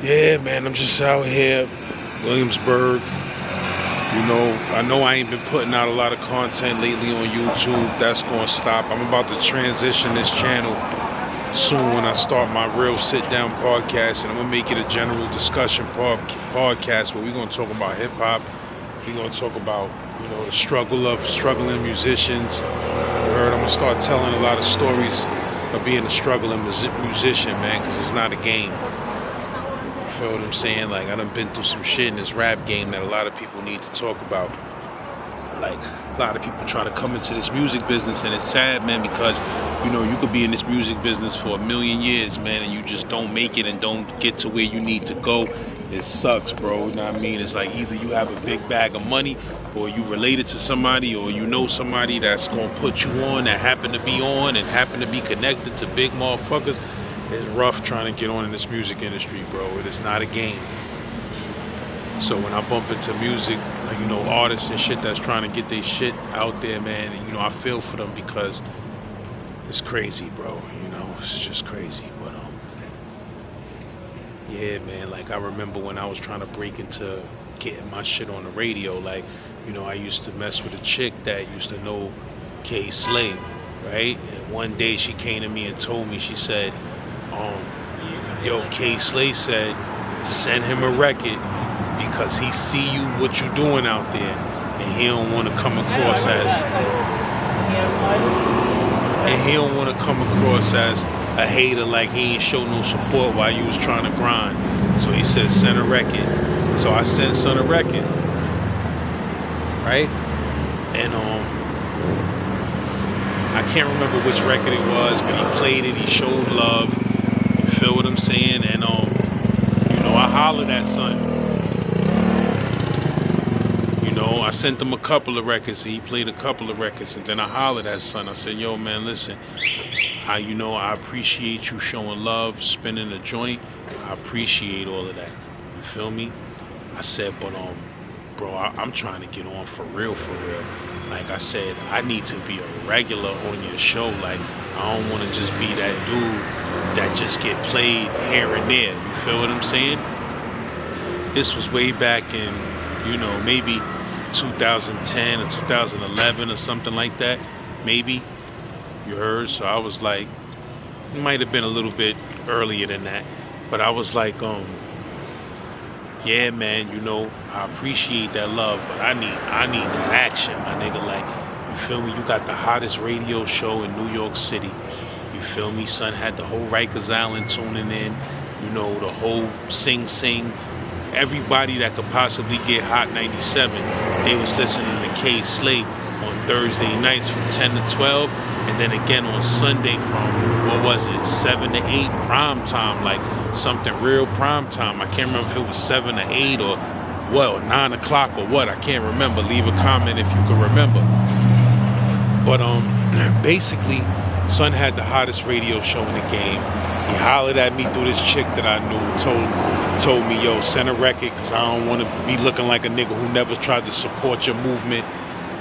Yeah, man, I'm just out here, Williamsburg. I know I ain't been putting out a lot of content lately on YouTube. That's gonna stop. I'm about to transition this channel soon when I start my real sit-down podcast, and I'm gonna make it a general discussion podcast where we're gonna talk about hip-hop. We're gonna talk about, the struggle of struggling musicians. I'm gonna start telling a lot of stories of being a struggling musician, man, because it's not a game. You feel what I'm saying? Like, I done been through some shit in this rap game that a lot of people need to talk about. Like, a lot of people try to come into this music business, and it's sad, man, because, you could be in this music business for a million years, man, and you just don't make it and don't get to where you need to go. It sucks, bro. You know what I mean? It's like either you have a big bag of money, or you related to somebody, or you know somebody that's gonna put you on, that happen to be on and happen to be connected to big motherfuckers. It's rough trying to get on in this music industry, bro. It is not a game. So when I bump into music, like, artists and shit that's trying to get their shit out there, man, and, I feel for them because it's crazy, bro. It's just crazy. But yeah, man, like, I remember when I was trying to break into getting my shit on the radio, like, I used to mess with a chick that used to know K Slay, right? And one day she came to me and told me, she said, yo, K Slay said, send him a record because he see you what you doing out there, and he don't want to come across as a hater, like he ain't show no support while you was trying to grind. So he said, send a record. So I sent son a record, right? And I can't remember which record it was, but he played it, he showed love. You feel what I'm saying? And I hollered at son. I sent him a couple of records, and he played a couple of records, and then I hollered at son. I said, yo, man, listen, I appreciate you showing love, spinning a joint. I appreciate all of that. You feel me? I said, but bro, I'm trying to get on for real. Like I said, I need to be a regular on your show. Like, I don't want to just be that dude that just get played here and there. You feel what I'm saying? This was way back in, maybe 2010 or 2011 or something like that, maybe. You heard? So I was like, it might have been a little bit earlier than that, but I was like, yeah, man, I appreciate that love, but I need the action, my nigga. Like, you feel me? You got the hottest radio show in New York City. You feel me? Son had the whole Rikers Island tuning in, the whole Sing Sing. Everybody that could possibly get Hot 97, they was listening to K Slay on Thursday nights from 10 to 12, and then again on Sunday from, 7 to 8, prime time, like something real prime time. I can't remember if it was 7 to 8 or 9 o'clock or what. I can't remember. Leave a comment if you can remember. But basically, son had the hottest radio show in the game. He hollered at me through this chick that I knew, told me, yo, send a record, because I don't want to be looking like a nigga who never tried to support your movement.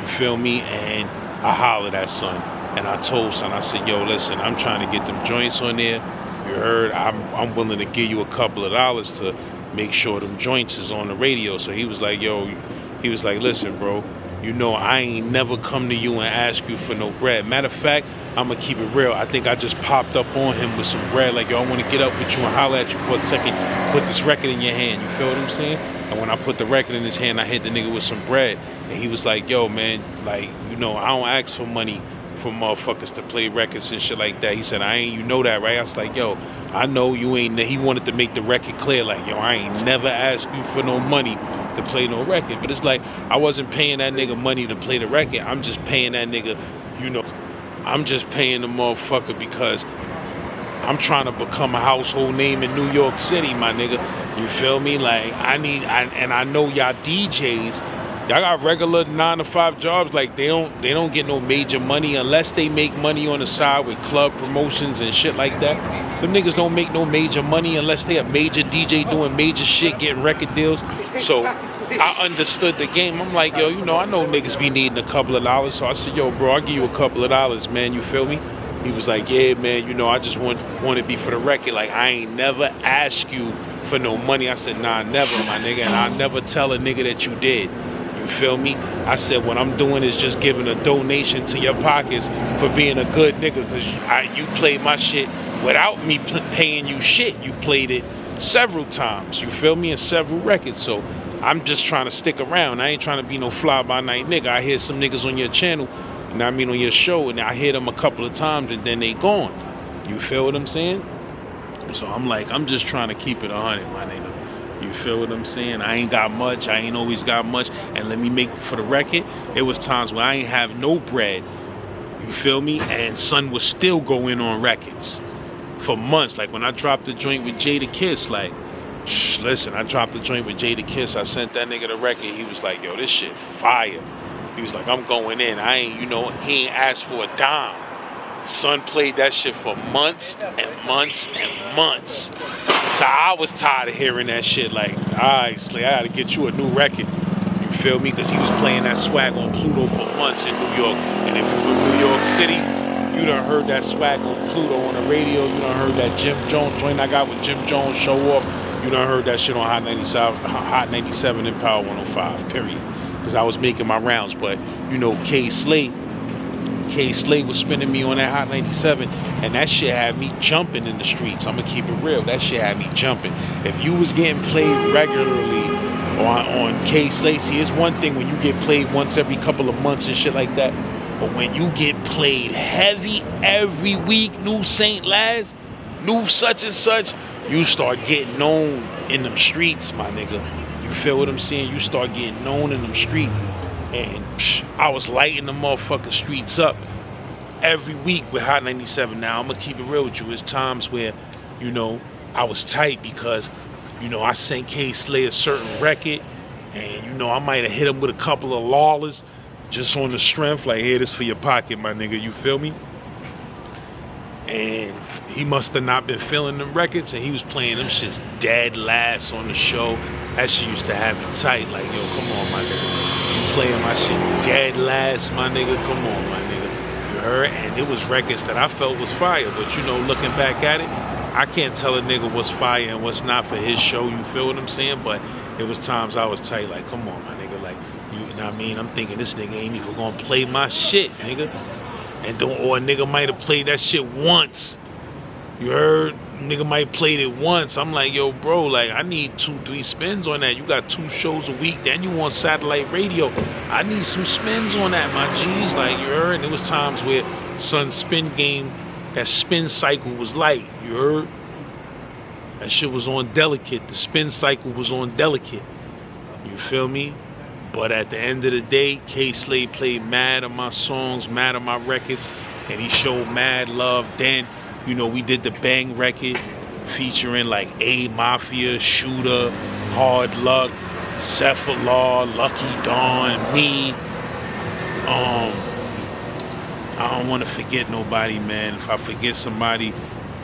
You feel me? And I hollered at son, and I told son, I said, yo, listen, I'm trying to get them joints on there. You heard? I'm willing to give you a couple of dollars to make sure them joints is on the radio. So he was like, listen, bro, I ain't never come to you and ask you for no bread. Matter of fact, I'm going to keep it real. I think I just popped up on him with some bread. Like, yo, I want to get up with you and holler at you for a second. Put this record in your hand. You feel what I'm saying? And when I put the record in his hand, I hit the nigga with some bread. And he was like, yo, man, like, I don't ask for money for motherfuckers to play records and shit like that. He said, you know that, right? I was like, yo, I know you ain't. He wanted to make the record clear. Like, yo, I ain't never asked you for no money to play no record. But it's like, I wasn't paying that nigga money to play the record. I'm just paying that nigga, I'm just paying the motherfucker because I'm trying to become a household name in New York City, my nigga. You feel me? Like, I know y'all DJs, y'all got regular 9-to-5 jobs. Like, they don't get no major money unless they make money on the side with club promotions and shit like that. Them niggas don't make no major money unless they a major DJ doing major shit, getting record deals. So I understood the game. I'm like, yo, I know niggas be needing a couple of dollars. So I said, yo, bro, I'll give you a couple of dollars, man. You feel me? He was like, yeah, man, I just want to be for the record. Like, I ain't never asked you for no money. I said, nah, never, my nigga. And I'll never tell a nigga that you did. You feel me? I said, what I'm doing is just giving a donation to your pockets for being a good nigga, because you played my shit without me paying you shit. You played it several times, you feel me, in several records. So I'm just trying to stick around. I ain't trying to be no fly-by-night nigga. I hear some niggas on your channel, and I mean on your show, and I hear them a couple of times, and then they gone. You feel what I'm saying? So I'm like, I'm just trying to keep it 100, my nigga. You feel what I'm saying? I ain't got much. I ain't always got much. And let me make, for the record, there was times where I ain't have no bread. You feel me? And son was still going on records for months. Like when I dropped the joint with Jada Kiss, like, listen, I dropped the joint with Jada Kiss. I sent that nigga the record. He was like, yo, this shit fire. He was like, I'm going in. I ain't, you know, he ain't asked for a dime. Son played that shit for months and months and months. So I was tired of hearing that shit. Like, all right, Slay, I gotta get you a new record. You feel me? Because he was playing that swag on Pluto for months in New York. And if you're from New York City, you done heard that swag on Pluto on the radio. You done heard that Jim Jones joint I got with Jim Jones Show Off. You done heard that shit on Hot 97 and Power 105, period. Because I was making my rounds. But, you know, K Slay was spinning me on that Hot 97, and that shit had me jumping in the streets. I'm gonna keep it real. That shit had me jumping. If you was getting played regularly on K Slay, see, it's one thing when you get played once every couple of months and shit like that, but when you get played heavy every week, new Saint Laz, new such and such, you start getting known in them streets, my nigga. You feel what I'm saying? You start getting known in them streets. And I was lighting the motherfucking streets up every week with Hot 97. Now, I'm going to keep it real with you. There's times where, you know, I was tight because, you know, I sent K Slay a certain record. And, you know, I might have hit him with a couple of lawless just on the strength. Like, here, this for your pocket, my nigga. You feel me? And he must have not been feeling them records. And he was playing them shits dead last on the show. That shit used to have me tight. Like, yo, come on, my nigga. Playing my shit dead last, my nigga. Come on, my nigga. You heard? And it was records that I felt was fire. But, you know, looking back at it, I can't tell a nigga what's fire and what's not for his show. You feel what I'm saying? But it was times I was tight. Like, come on, my nigga. Like, you know what I mean? I'm thinking this nigga ain't even gonna play my shit, nigga. And or a nigga might have played that shit once. You heard? Nigga might played it once. I'm like, yo, bro, like, I need 2-3 spins on that. You got 2 shows a week, then you want satellite radio. I need some spins on that, my G's. Like, you heard? And there was times where son's spin game, that spin cycle was light. You heard? That shit was on delicate. The spin cycle was on delicate. You feel me? But at the end of the day, K Slay played mad of my songs, mad of my records, and he showed mad love. Then, you know, we did the Bang record featuring like A Mafia, Shooter, Hard Luck, Cephalor, Lucky Dawn, me. I don't want to forget nobody, man. If I forget somebody,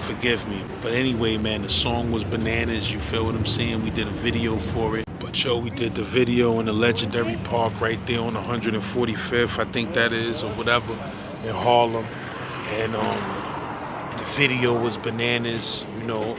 forgive me. But anyway, man, the song was bananas. You feel what I'm saying? We did a video for it. But yo, we did the video in the legendary park right there on 145th, I think that is, or whatever, in Harlem. And the video was bananas. You know,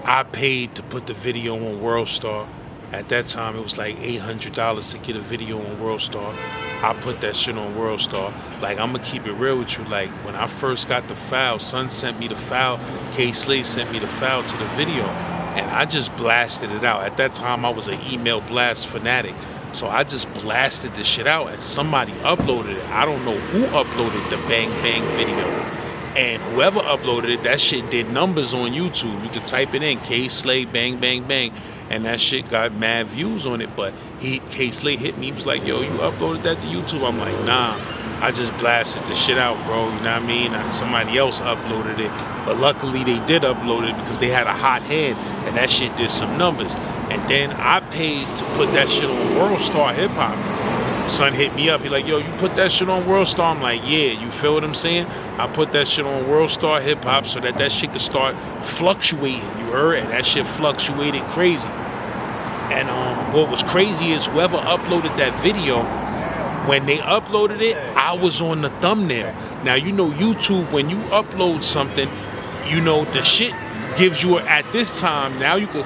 I paid to put the video on WorldStar. At that time, it was like $800 to get a video on WorldStar. I put that shit on WorldStar. Like, I'm gonna keep it real with you. Like, when I first got the file, Son sent me the file, K Slay sent me the file to the video, and I just blasted it out. At that time, I was an email blast fanatic. So I just blasted the shit out, and somebody uploaded it. I don't know who uploaded the Bang Bang video. And whoever uploaded it, that shit did numbers on YouTube. You could type it in, K Slay Bang Bang Bang, and that shit got mad views on it. But K Slay hit me, he was like, yo, you uploaded that to YouTube? I'm like, nah, I just blasted the shit out, bro. You know what I mean? Somebody else uploaded it. But luckily they did upload it because they had a hot hand, and that shit did some numbers. And then I paid to put that shit on WorldStar Hip Hop. Son hit me up. He like, yo, you put that shit on WorldStar? I'm like, yeah, you feel what I'm saying? I put that shit on WorldStar Hip Hop so that shit could start fluctuating. You heard? And that shit fluctuated crazy. And what was crazy is whoever uploaded that video, when they uploaded it, I was on the thumbnail. Now, you know YouTube, when you upload something, you know, the shit gives you, at this time, now you could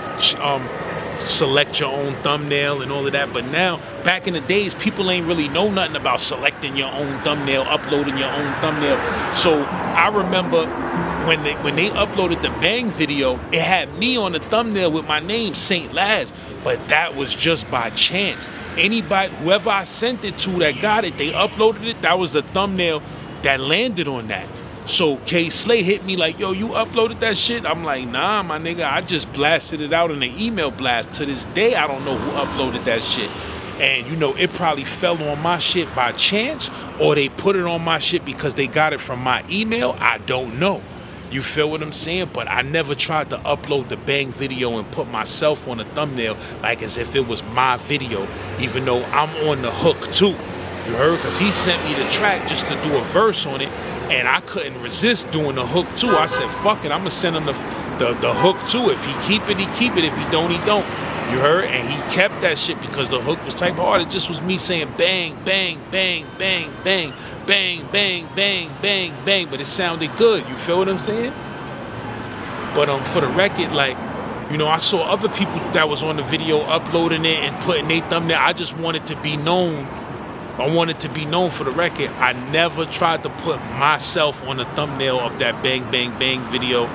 select your own thumbnail and all of that. But now, back in the days, people ain't really know nothing about selecting your own thumbnail, uploading your own thumbnail. So I remember when they uploaded the Bang video, it had me on the thumbnail with my name, Saint Laz. But that was just by chance. Anybody, whoever I sent it to that got it, they uploaded it, that was the thumbnail that landed on that. So K Slay hit me like, yo, you uploaded that shit? I'm like, nah, my nigga, I just blasted it out in an email blast. To this day, I don't know who uploaded that shit. And, you know, it probably fell on my shit by chance, or they put it on my shit because they got it from my email. I don't know. You feel what I'm saying? But I never tried to upload the Bang video and put myself on a thumbnail like as if it was my video, even though I'm on the hook too. You heard? Because he sent me the track just to do a verse on it, and I couldn't resist doing the hook too. I said, fuck it, I'm going to send him the hook too. If he keep it, he keep it. If he don't, he don't. You heard? And he kept that shit because the hook was type hard. It just was me saying bang, bang, bang, bang, bang, bang, bang, bang, bang, bang. But it sounded good. You feel what I'm saying? But for the record, like, you know, I saw other people that was on the video uploading it and putting their thumbnail. I just wanted to be known. I wanted to be known for the record. I never tried to put myself on the thumbnail of that Bang Bang Bang video.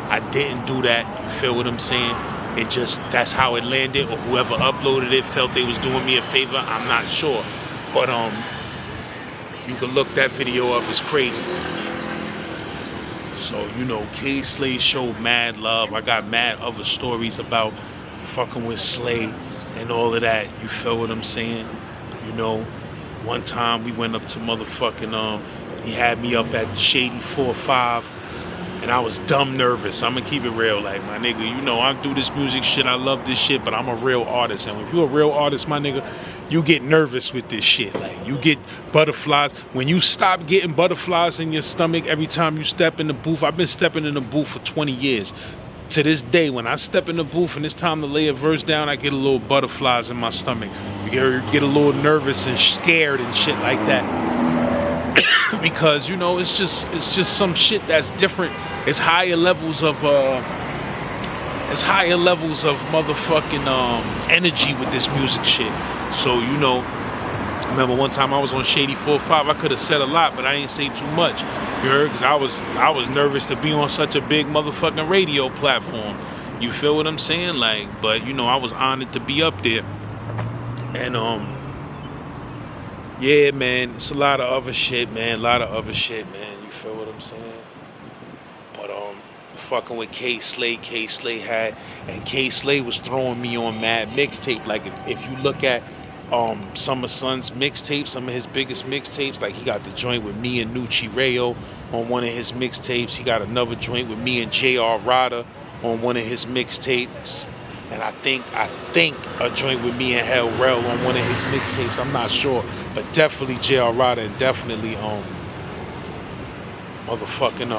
I didn't do that. You feel what I'm saying? It just, that's how it landed, or whoever uploaded it felt they was doing me a favor. I'm not sure. But you can look that video up. It's crazy. So, you know, K Slay showed mad love. I got mad other stories about fucking with Slay and all of that. You feel what I'm saying? You know, one time we went up to motherfucking, he had me up at Shady 4-5, and I was dumb nervous. I'm gonna keep it real, like, my nigga, you know, I do this music shit, I love this shit, but I'm a real artist, and if you're a real artist, my nigga, you get nervous with this shit. Like, you get butterflies. When you stop getting butterflies in your stomach every time you step in the booth, I've been stepping in the booth for 20 years. To this day, when I step in the booth and it's time to lay a verse down, I get a little butterflies in my stomach. You get a little nervous and scared and shit like that. Because, you know, it's just some shit that's different. It's higher levels of motherfucking energy with this music shit. So, you know, remember one time I was on Shady 4-5, I could have said a lot, but I ain't say too much. You heard? Because I was nervous to be on such a big motherfucking radio platform. You feel what I'm saying? Like, but, you know, I was honored to be up there. And, yeah, man, it's a lot of other shit, man. You feel what I'm saying? But, fucking with K Slay had, and K Slay was throwing me on mad mixtape. Like, if you look at some of Son's mixtapes, some of his biggest mixtapes, like he got the joint with me and Nucci Rayo on one of his mixtapes. He got another joint with me and J.R. Rada on one of his mixtapes. And I think a joint with me and Hell Rel on one of his mixtapes. I'm not sure, but definitely J.R. Rada, and definitely motherfucking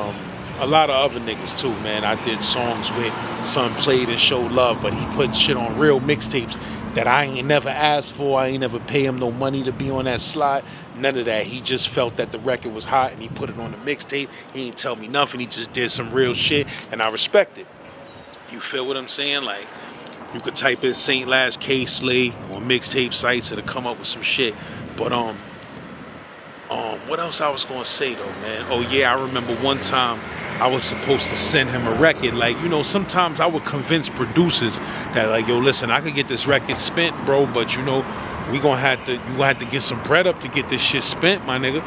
a lot of other niggas too, man. I did songs with Son Played and Showed Love, but he put shit on real mixtapes that I ain't never asked for. I ain't never pay him no money to be on that slot. None of that. He just felt that the record was hot and he put it on the mixtape. He ain't tell me nothing. He just did some real shit, and I respect it. You feel what I'm saying? Like, you could type in Saint Laz K Slay on mixtape sites, it'll come up with some shit. But what else I was gonna say though, man? Oh yeah, I remember one time I was supposed to send him a record. Like, you know, sometimes I would convince producers that, like, yo, listen, I could get this record spent, bro, but you know, you gonna have to get some bread up to get this shit spent, my nigga.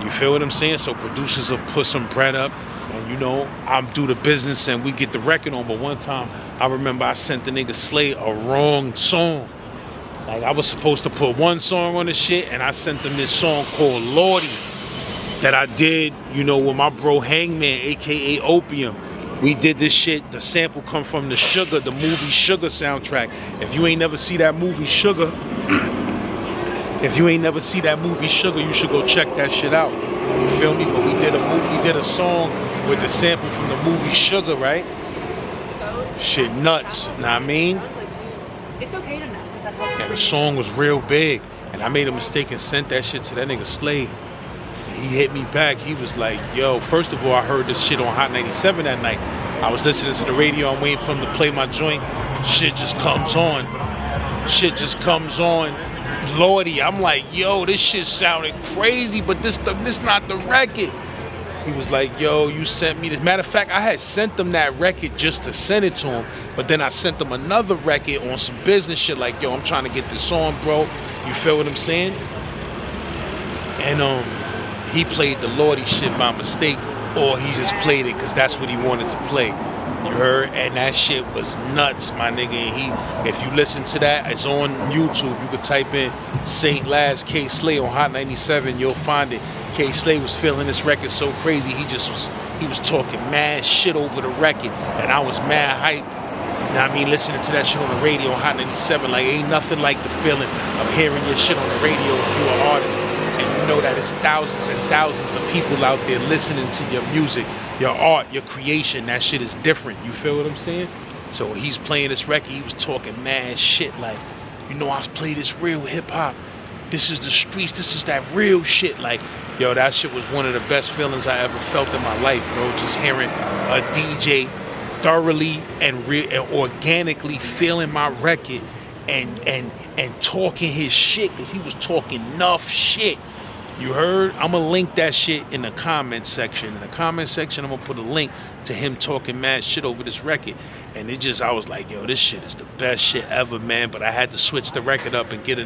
You feel what I'm saying? So producers will put some bread up, and you know, I'm do the business and we get the record on. But one time I remember I sent the nigga Slay a wrong song. Like, I was supposed to put one song on the shit, and I sent him this song called Lordy that I did, you know, with my bro Hangman, aka Opium. We did this shit. The sample come from the movie Sugar soundtrack. If you ain't never see that movie Sugar, you should go check that shit out. You feel me? But we did a song with the sample from the movie Sugar, right? Shit nuts. Know what I mean? It's okay to know. And the song was real big. And I made a mistake and sent that shit to that nigga Slay. He hit me back. He was like, yo, first of all, I heard this shit on Hot 97 that night. I was listening to the radio. I'm waiting for him to play my joint. Shit just comes on. Shit just comes on. Lordy, I'm like, yo, this shit sounded crazy, but this not the record. He was like, yo, you sent me this. Matter of fact, I had sent them that record just to send it to him, but then I sent them another record on some business shit like, yo, I'm trying to get this on, bro. You feel what I'm saying? And he played the Lordy shit by mistake, or he just played it because that's what he wanted to play. You heard? And that shit was nuts, my nigga. And if you listen to that, it's on YouTube. You could type in St. Laz K. Slay on Hot 97, you'll find it. K. Slay was feeling this record so crazy, he was talking mad shit over the record, and I was mad hype. You know what I mean? Listening to that shit on the radio on Hot 97, like ain't nothing like the feeling of hearing your shit on the radio if you're an artist. And you know that it's thousands and thousands of people out there listening to your music, your art, your creation. That shit is different. You feel what I'm saying? So he's playing this record, he was talking mad shit like, you know, I play this real hip hop. This is the streets, this is that real shit. Like, yo, that shit was one of the best feelings I ever felt in my life, bro. Just hearing a DJ thoroughly and organically feeling my record and talking his shit, because he was talking enough shit. You heard? I'm going to link that shit in the comment section. In the comment section, I'm going to put a link to him talking mad shit over this record. And I was like, yo, this shit is the best shit ever, man. But I had to switch the record up and give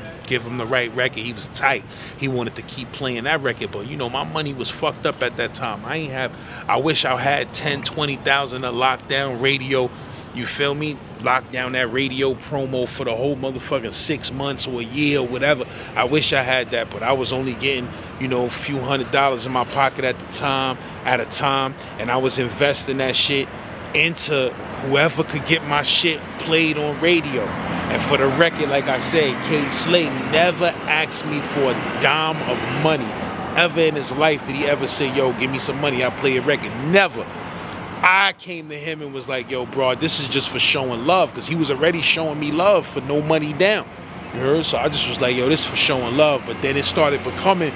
him the right record. He was tight. He wanted to keep playing that record. But, you know, my money was fucked up at that time. I wish I had 10, 20,000 to lock down radio. You feel me? Lock down that radio promo for the whole motherfucking 6 months or a year or whatever. I wish I had that, but I was only getting, you know, a few $100s in my pocket at a time, and I was investing that shit into whoever could get my shit played on radio. And for the record, like I said, K. Slay never asked me for a dime of money. Ever in his life did he ever say, yo, give me some money, I'll play a record. Never. I came to him and was like, yo, bro, this is just for showing love, because he was already showing me love for no money down. You heard? So I just was like, yo, this is for showing love. But then it started becoming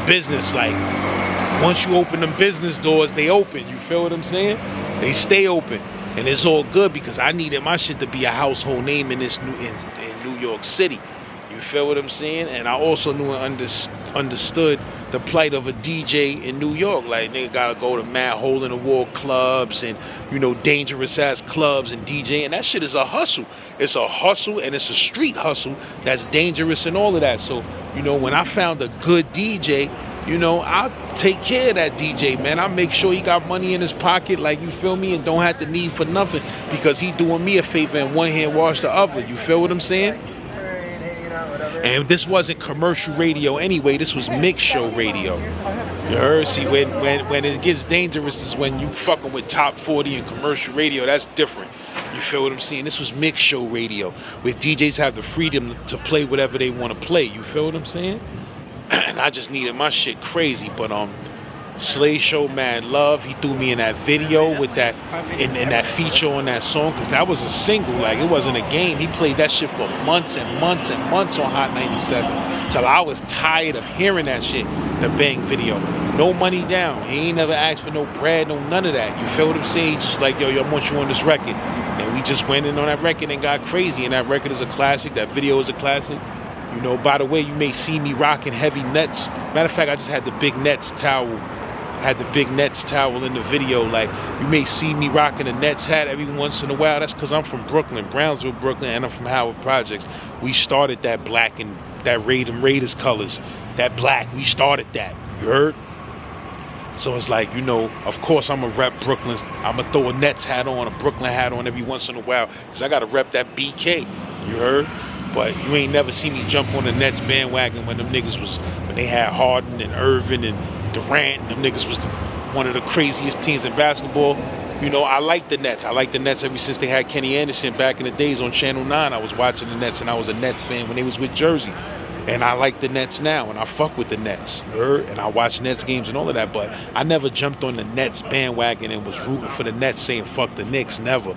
business. Like, once you open them business doors, they open. You feel what I'm saying? They stay open. And it's all good, because I needed my shit to be a household name in New York City. You feel what I'm saying? And I also knew and understood the plight of a DJ in New York. Like, nigga gotta go to mad hole-in-the-wall clubs and, you know, dangerous-ass clubs and DJ. And that shit is a hustle. It's a hustle, and it's a street hustle that's dangerous and all of that. So, you know, when I found a good DJ, you know, I'll take care of that DJ, man. I'll make sure he got money in his pocket, like, you feel me, and don't have to need for nothing, because he doing me a favor and one hand wash the other. You feel what I'm saying? And this wasn't commercial radio anyway. This was mix show radio. You heard? See, when it gets dangerous is when you fucking with top 40 and commercial radio. That's different. You feel what I'm saying? This was mix show radio, where DJs have the freedom to play whatever they want to play. You feel what I'm saying? And I just needed my shit crazy. But Slay showed mad love. He threw me in that video with that in that feature on that song, because that was a single. Like, it wasn't a game. He played that shit for months and months and months on Hot 97 till I was tired of hearing that shit. The Bang video, no money down. He ain't never asked for no bread, no none of that. You feel what I'm saying? He's just like, yo, I want you on this record, and we just went in on that record and got crazy. And that record is a classic. That video is a classic. You know, by the way, you may see me rocking heavy Nets. Matter of fact, I just had the big Nets towel. In the video. Like, you may see me rocking a Nets hat every once in a while. That's because I'm from Brooklyn, Brownsville, Brooklyn, and I'm from Howard Projects. We started that black and that Raiders colors. That black, we started that. You heard? So it's like, you know, of course I'm going to rep Brooklyn. I'm going to throw a Nets hat on, a Brooklyn hat on every once in a while, because I got to rep that BK. You heard? But you ain't never see me jump on the Nets bandwagon when them niggas when they had Harden and Irvin and Durant, and them niggas was one of the craziest teams in basketball. You know, I like the Nets. I like the Nets ever since they had Kenny Anderson back in the days on Channel 9. I was watching the Nets, and I was a Nets fan when they was with Jersey. And I like the Nets now, and I fuck with the Nets. And I watch Nets games and all of that, but I never jumped on the Nets bandwagon and was rooting for the Nets saying fuck the Knicks, never.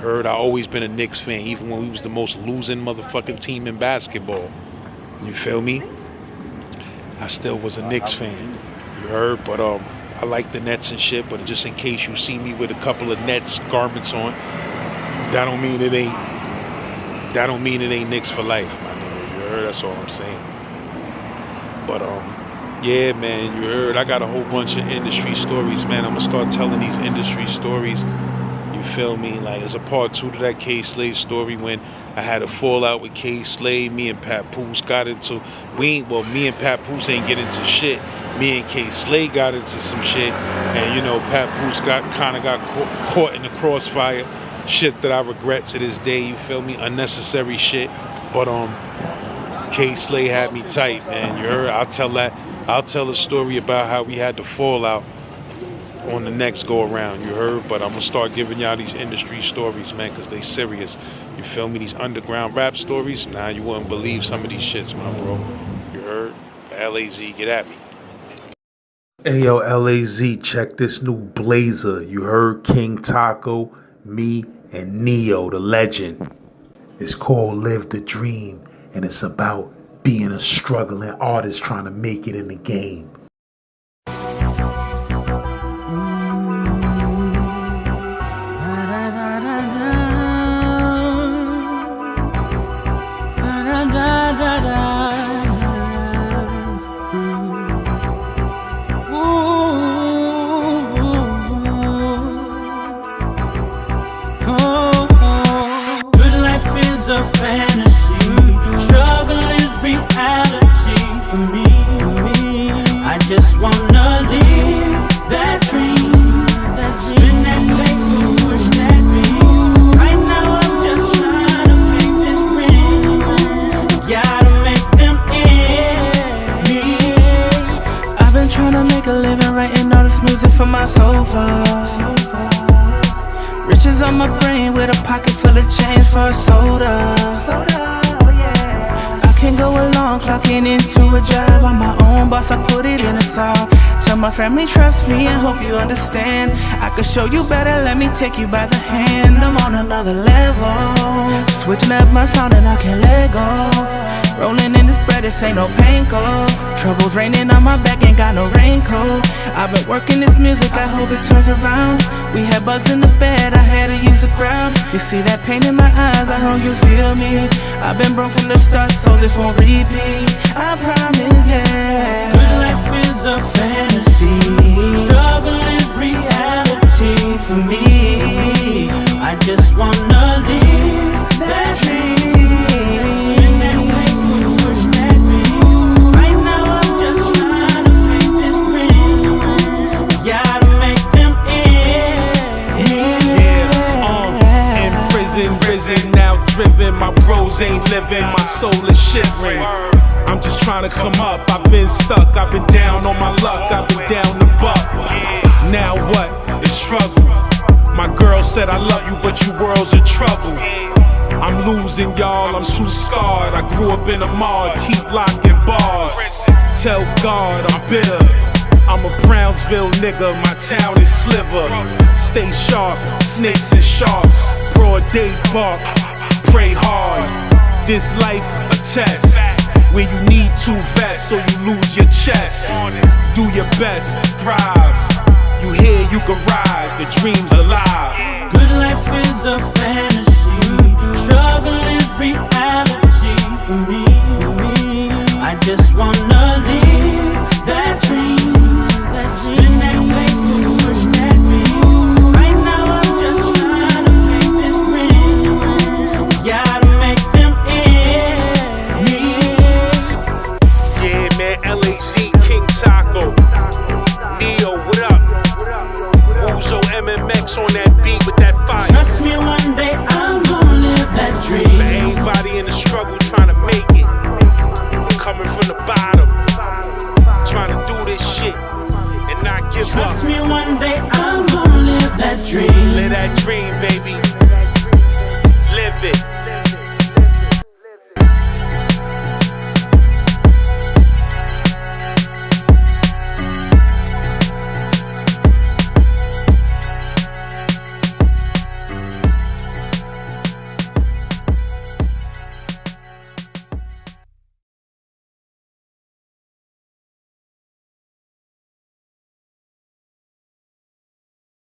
Heard? I always been a Knicks fan, even when we was the most losing motherfucking team in basketball. You feel me? I still was a Knicks fan. You heard? But I like the Nets and shit, but just in case you see me with a couple of Nets garments on, that don't mean it ain't. That don't mean it ain't Knicks for life, my nigga. You heard? That's all I'm saying. But yeah, man, you heard. I got a whole bunch of industry stories, man. I'm gonna start telling these industry stories. You feel me? Like, as a part 2 to that K Slade story when I had a fallout with K Slade. Me and Pat Poose got into me and Pat Poose ain't get into shit. Me and K Slade got into some shit, and you know, Pat Poose got caught in the crossfire. Shit that I regret to this day. You feel me? Unnecessary shit. But K Slade had me tight, man. You heard? I'll tell a story about how we had the fallout on the next go around, you heard? But I'm gonna start giving y'all these industry stories, man, because they serious. You feel me? These underground rap stories, nah, you wouldn't believe some of these shits, my bro. You heard? LAZ, get at me. Hey yo, LAZ, check this new blazer. You heard? King Taco, me, and Neo, the legend. It's called Live the Dream, and it's about being a struggling artist trying to make it in the game. A fantasy, struggle is reality for me. I just wanna live that dream, spin that paper, push that beat. Right now I'm just trying to make this ring. Gotta make them end me. I've been trying to make a living writing all this music for my sofa. Riches on my brain with a pocket full of change for a soda. I can't go along clocking into a job. I'm my own boss, I put it in a song. Tell my family trust me and hope you understand. I could show you better, let me take you by the hand. I'm on another level, switching up my sound and I can't let go. Rolling in this bread, this ain't no panko. Troubles raining on my back, ain't got no raincoat. I've been working this music, I hope it turns around. We had bugs in the bed, I had to use the ground. You see that pain in my eyes, I hope you feel me. I've been broke from the start, so this won't repeat. I promise, yeah. Good life is a fantasy, struggle is reality for me. I just wanna live that dream. Spin that paper, push that beat. Right now I'm just trying to make this ring. Gotta make them end. In prison, now driven. My bros ain't living, my soul is shivering. I'm just trying to come up, I've been stuck, I've been down on my luck, I've been down the buck. Now what? It's struggle. My girl said I love you, but you world's in trouble. I'm losing y'all, I'm too scarred. I grew up in a mod, keep locking bars. Tell God I'm bitter. I'm a Brownsville nigga, my town is Sliver. Stay sharp, snakes and sharks. Broad day bark, pray hard. This life a test, where you need 2 vests so you lose your chest. Do your best, thrive. You here, you can ride, the dream's alive. Good life is a fantasy, struggle